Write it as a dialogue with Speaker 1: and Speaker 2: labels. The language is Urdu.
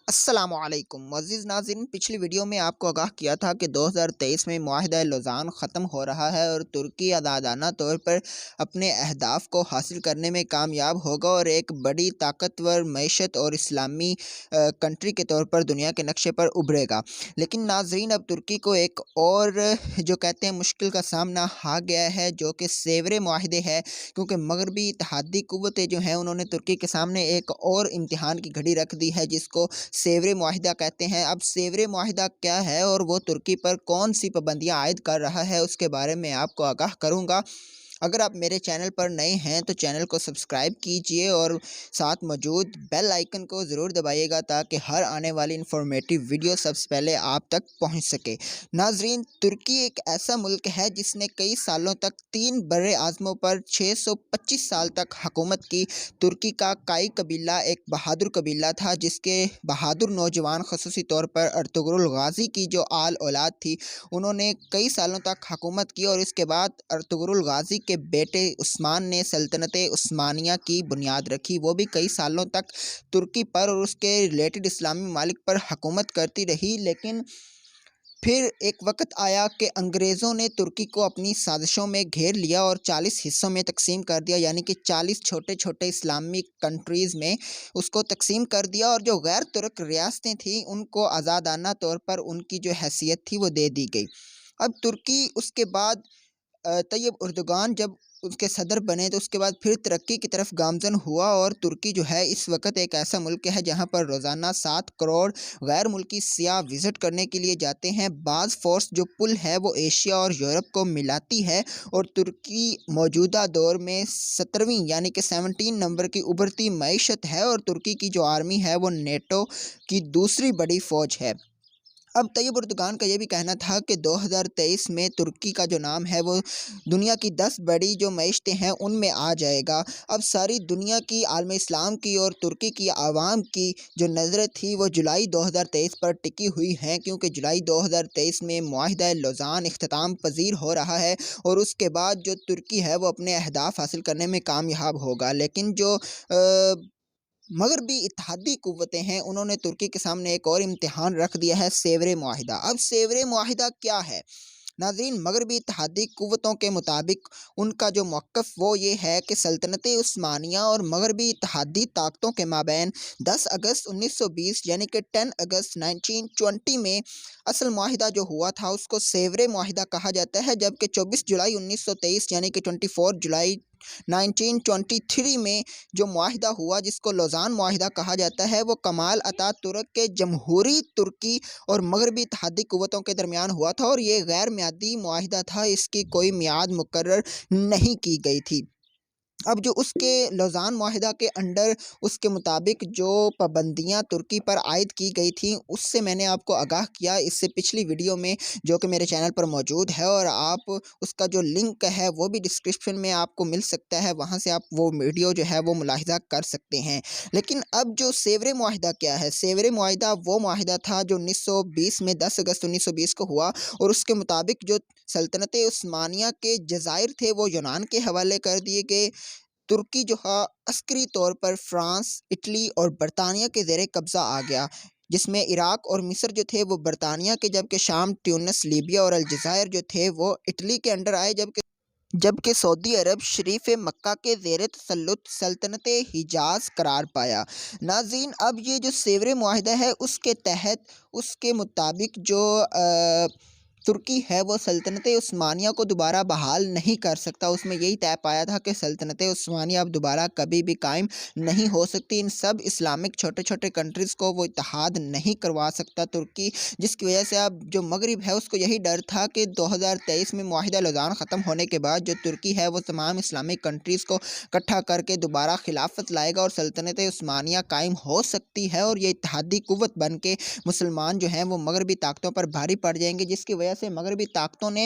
Speaker 1: السلام علیکم معزز ناظرین، پچھلی ویڈیو میں آپ کو آگاہ کیا تھا کہ 2023 میں معاہدہ لوزان ختم ہو رہا ہے اور ترکی آزادانہ طور پر اپنے اہداف کو حاصل کرنے میں کامیاب ہوگا اور ایک بڑی طاقتور معیشت اور اسلامی کنٹری کے طور پر دنیا کے نقشے پر ابھرے گا۔ لیکن ناظرین، اب ترکی کو ایک اور جو کہتے ہیں مشکل کا سامنا آ گیا ہے، جو کہ سیورے معاہدے ہے، کیونکہ مغربی اتحادی قوتیں جو ہیں انہوں نے ترکی کے سامنے ایک اور امتحان کی گھڑی رکھ دی ہے، جس کو سیورے معاہدہ کہتے ہیں۔ اب سیورے معاہدہ کیا ہے اور وہ ترکی پر کون سی پابندیاں عائد کر رہا ہے، اس کے بارے میں آپ کو آگاہ کروں گا۔ اگر آپ میرے چینل پر نئے ہیں تو چینل کو سبسکرائب کیجئے اور ساتھ موجود بیل آئیکن کو ضرور دبائیے گا تاکہ ہر آنے والی انفارمیٹیو ویڈیو سب سے پہلے آپ تک پہنچ سکے۔ ناظرین، ترکی ایک ایسا ملک ہے جس نے کئی سالوں تک 3 بر اعظموں پر 625 سال تک حکومت کی۔ ترکی کا کائی قبیلہ ایک بہادر قبیلہ تھا، جس کے بہادر نوجوان، خصوصی طور پر ارطغرل غازی کی جو آل اولاد تھی، انہوں نے کئی سالوں تک حکومت کی، اور اس کے بعد ارطغرل غازی کے بیٹے عثمان نے سلطنت عثمانیہ کی بنیاد رکھی۔ وہ بھی کئی سالوں تک ترکی پر اور اس کے ریلیٹڈ اسلامی ممالک پر حکومت کرتی رہی، لیکن پھر ایک وقت آیا کہ انگریزوں نے ترکی کو اپنی سازشوں میں گھیر لیا اور 40 حصوں میں تقسیم کر دیا، یعنی کہ 40 چھوٹے چھوٹے اسلامی کنٹریز میں اس کو تقسیم کر دیا، اور جو غیر ترک ریاستیں تھیں ان کو آزادانہ طور پر ان کی جو حیثیت تھی وہ دے دی گئی۔ اب ترکی اس کے بعد طیب اردگان جب اس کے صدر بنے تو اس کے بعد پھر ترقی کی طرف گامزن ہوا، اور ترکی جو ہے اس وقت ایک ایسا ملک ہے جہاں پر روزانہ 7 کروڑ غیر ملکی سیاح وزٹ کرنے کے لیے جاتے ہیں۔ بعض فورس جو پل ہے وہ ایشیا اور یورپ کو ملاتی ہے، اور ترکی موجودہ دور میں 17ویں یعنی کہ 17 نمبر کی ابھرتی معیشت ہے، اور ترکی کی جو آرمی ہے وہ نیٹو کی دوسری بڑی فوج ہے۔ اب طیب اردگان کا یہ بھی کہنا تھا کہ 2023 میں ترکی کا جو نام ہے وہ دنیا کی 10 بڑی جو معیشتیں ہیں ان میں آ جائے گا۔ اب ساری دنیا کی، عالم اسلام کی اور ترکی کی عوام کی جو نظریں تھی وہ جولائی 2023 پر ٹکی ہوئی ہیں، کیونکہ جولائی 2023 میں معاہدہ لوزان اختتام پذیر ہو رہا ہے، اور اس کے بعد جو ترکی ہے وہ اپنے اہداف حاصل کرنے میں کامیاب ہوگا۔ لیکن جو مغربی اتحادی قوتیں ہیں انہوں نے ترکی کے سامنے ایک اور امتحان رکھ دیا ہے، سیورے معاہدہ۔ اب سیورے معاہدہ کیا ہے؟ ناظرین، مغربی اتحادی قوتوں کے مطابق ان کا جو موقف وہ یہ ہے کہ سلطنت عثمانیہ اور مغربی اتحادی طاقتوں کے مابین 10 اگست 1920 یعنی کہ 10 اگست 1920 میں اصل معاہدہ جو ہوا تھا اس کو سیورے معاہدہ کہا جاتا ہے، جبکہ 24 جولائی 1923 یعنی کہ 24 جولائی 1923 میں جو معاہدہ ہوا جس کو لوزان معاہدہ کہا جاتا ہے وہ کمال اتا ترک کے جمہوری ترکی اور مغربی اتحادی قوتوں کے درمیان ہوا تھا، اور یہ غیر میعادی معاہدہ تھا، اس کی کوئی میعاد مقرر نہیں کی گئی تھی۔ اب جو اس کے لوزان معاہدہ کے انڈر اس کے مطابق جو پابندیاں ترکی پر عائد کی گئی تھیں اس سے میں نے آپ کو آگاہ کیا اس سے پچھلی ویڈیو میں، جو کہ میرے چینل پر موجود ہے، اور آپ اس کا جو لنک ہے وہ بھی ڈسکرپشن میں آپ کو مل سکتا ہے، وہاں سے آپ وہ ویڈیو جو ہے وہ ملاحظہ کر سکتے ہیں۔ لیکن اب جو سیورے معاہدہ کیا ہے؟ سیورے معاہدہ وہ معاہدہ تھا جو 1920 میں 10 اگست 1920 کو ہوا، اور اس کے مطابق جو سلطنت عثمانیہ کے جزائر تھے وہ یونان کے حوالے کر دیے گئے۔ ترکی جو ہے عسکری طور پر فرانس، اٹلی اور برطانیہ کے زیر قبضہ آ گیا، جس میں عراق اور مصر جو تھے وہ برطانیہ کے، جبکہ شام، ٹیونس، لیبیا اور الجزائر جو تھے وہ اٹلی کے انڈر آئے، جبکہ سعودی عرب شریف مکہ کے زیر تسلط سلطنت حجاز قرار پایا۔ ناظرین، اب یہ جو سیورے معاہدہ ہے اس کے تحت اس کے مطابق جو ترکی ہے وہ سلطنت عثمانیہ کو دوبارہ بحال نہیں کر سکتا۔ اس میں یہی طے پایا تھا کہ سلطنت عثمانیہ اب دوبارہ کبھی بھی قائم نہیں ہو سکتی۔ ان سب اسلامک چھوٹے چھوٹے کنٹریز کو وہ اتحاد نہیں کروا سکتا ترکی، جس کی وجہ سے اب جو مغرب ہے اس کو یہی ڈر تھا کہ 2023 میں معاہدہ لوزان ختم ہونے کے بعد جو ترکی ہے وہ تمام اسلامک کنٹریز کو اکٹھا کر کے دوبارہ خلافت لائے گا، اور سلطنت عثمانیہ قائم ہو سکتی ہے، اور یہ اتحادی قوت بن کے مسلمان جو ہیں وہ مغربی طاقتوں پر بھاری پڑ جائیں گے، جس کی وجہ سے مغربی طاقتوں نے